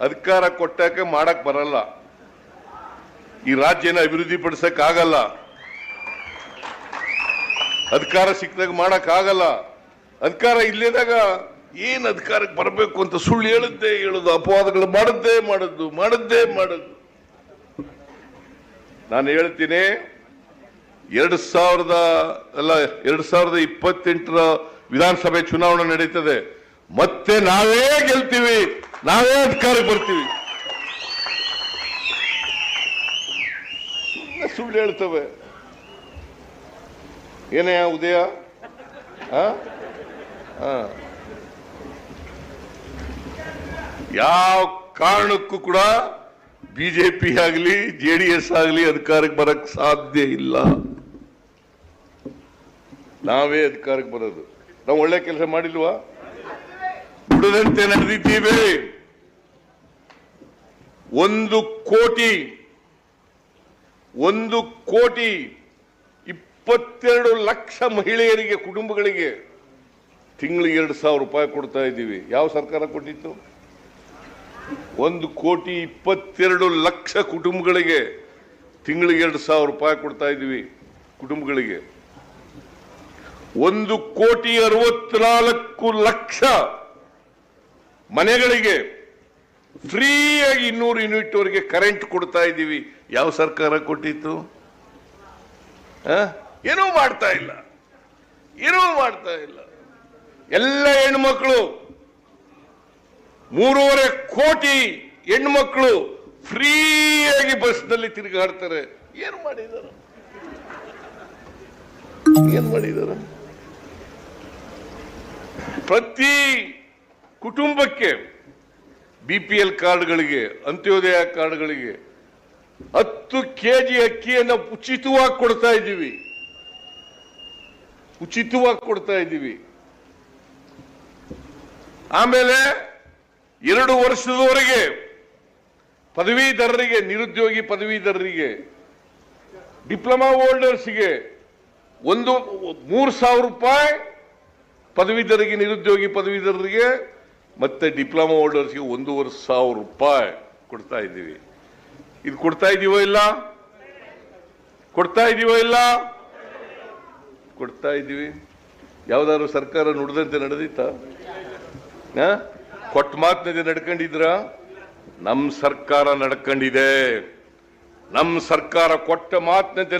ಅಧಿಕಾರ ಕೊಟ್ಟಾಕೆ ಮಾಡಕ್ ಬರಲ್ಲ, ಈ ರಾಜ್ಯನ ಅಭಿವೃದ್ಧಿ ಪಡಿಸಕ್ ಆಗಲ್ಲ, ಅಧಿಕಾರ ಸಿಕ್ಕಿದಾಗ ಮಾಡಕ್ ಆಗಲ್ಲ. ಅಧಿಕಾರ ಇಲ್ಲದಾಗ ಏನ್ ಅಧಿಕಾರಕ್ಕೆ ಬರಬೇಕು ಅಂತ ಸುಳ್ಳು ಹೇಳುದು, ಅಪವಾದಗಳು ಮಾಡದ್ದೇ ಮಾಡದ್ದು. ನಾನು ಹೇಳ್ತೀನಿ, 2028ರ ವಿಧಾನಸಭೆ ಚುನಾವಣೆ ನಡೀತದೆ, ಮತ್ತೆ ನಾವೇ ಗೆಲ್ತೀವಿ, ನಾವೇ ಅಧಿಕಾರಕ್ಕೆ ಬರ್ತೀವಿ. ಸುಳ್ಳು ಹೇಳ್ತವೆ. ಏನೇ ಉದಯ, ಯಾವ ಕಾರಣಕ್ಕೂ ಕೂಡ ಬಿಜೆಪಿ ಆಗಲಿ ಜೆಡಿಎಸ್ ಆಗಲಿ ಅಧಿಕಾರಕ್ಕೆ ಬರಕ್ ಸಾಧ್ಯ ಇಲ್ಲ. ನಾವೇ ಅಧಿಕಾರಕ್ಕೆ ಬರೋದು. ನಾವು ಒಳ್ಳೆ ಕೆಲಸ ಮಾಡಿಲ್ವಾ? ದುಡದಂತೆ ನಡೆದಿದ್ದೀವಿ. 1,22,00,000 ಮಹಿಳೆಯರಿಗೆ, ಕುಟುಂಬಗಳಿಗೆ ತಿಂಗಳಿಗೆ 2,000 ರೂಪಾಯಿ ಕೊಡ್ತಾ ಇದ್ದೀವಿ. ಯಾವ ಸರ್ಕಾರ ಕೊಟ್ಟಿತ್ತು? 1,22,00,000 ಕುಟುಂಬಗಳಿಗೆ ತಿಂಗಳಿಗೆ 2,000 ರೂಪಾಯಿ ಕೊಡ್ತಾ ಇದ್ದೀವಿ. ಕುಟುಂಬಗಳಿಗೆ 1,64,00,000 ಮನೆಗಳಿಗೆ ಫ್ರೀಯಾಗಿ 200 ಯೂನಿಟ್ ವರೆಗೆ ಕರೆಂಟ್ ಕೊಡ್ತಾ ಇದ್ದೀವಿ. ಯಾವ ಸರ್ಕಾರ ಕೊಟ್ಟಿತ್ತು? ಏನೂ ಮಾಡ್ತಾ ಇಲ್ಲ. ಎಲ್ಲ ಹೆಣ್ಮಕ್ಳು, 3.5 ಕೋಟಿ ಹೆಣ್ಮಕ್ಳು ಫ್ರೀಯಾಗಿ ಬಸ್ನಲ್ಲಿ ತಿರುಗಾಡ್ತಾರೆ. ಏನು ಮಾಡಿದ್ದಾರೆ? ಪ್ರತಿ ಕುಟುಂಬಕ್ಕೆ BPL ಕಾರ್ಡ್ಗಳಿಗೆ, ಅಂತ್ಯೋದಯ ಕಾರ್ಡ್ಗಳಿಗೆ 10 kg ಅಕ್ಕಿಯನ್ನು ಉಚಿತವಾಗಿ ಕೊಡ್ತಾ ಇದ್ದೀವಿ. ಆಮೇಲೆ 2 ವರ್ಷದವರೆಗೆ ಪದವೀಧರರಿಗೆ, ನಿರುದ್ಯೋಗಿ ಪದವೀಧರರಿಗೆ, ಡಿಪ್ಲೊಮಾ ಹೋಲ್ಡರ್ಸ್ಗೆ 3,000 ರೂಪಾಯಿ, ಪದವೀಧರಿಗೆ, ನಿರುದ್ಯೋಗಿ ಪದವೀಧರರಿಗೆ ಮತ್ತೆ ಡಿಪ್ಲೊಮಾ ಹೋಲ್ಡರ್ಸ್ಗೆ 1,500 ರೂಪಾಯಿ ಕೊಡ್ತಾ ಇದ್ದೀವಿ. ಇದು ಕೊಡ್ತಾ ಇದೀವೋ ಇಲ್ಲ? ಕೊಡ್ತಾ ಇದ್ದೀವಿ. ಯಾವ್ದಾದ್ರು ಸರ್ಕಾರ ನುಡಿದಂತೆ ನಡೆದಿತ್ತ? ಕೊಟ್ಟ ಮಾತಿನಂತೆ ನಡ್ಕೊಂಡಿದ್ರ? ನಮ್ಮ ಸರ್ಕಾರ ನಡ್ಕೊಂಡಿದೆ. ನಮ್ಮ ಸರ್ಕಾರ ಕೊಟ್ಟ ಮಾತಿನಂತೆ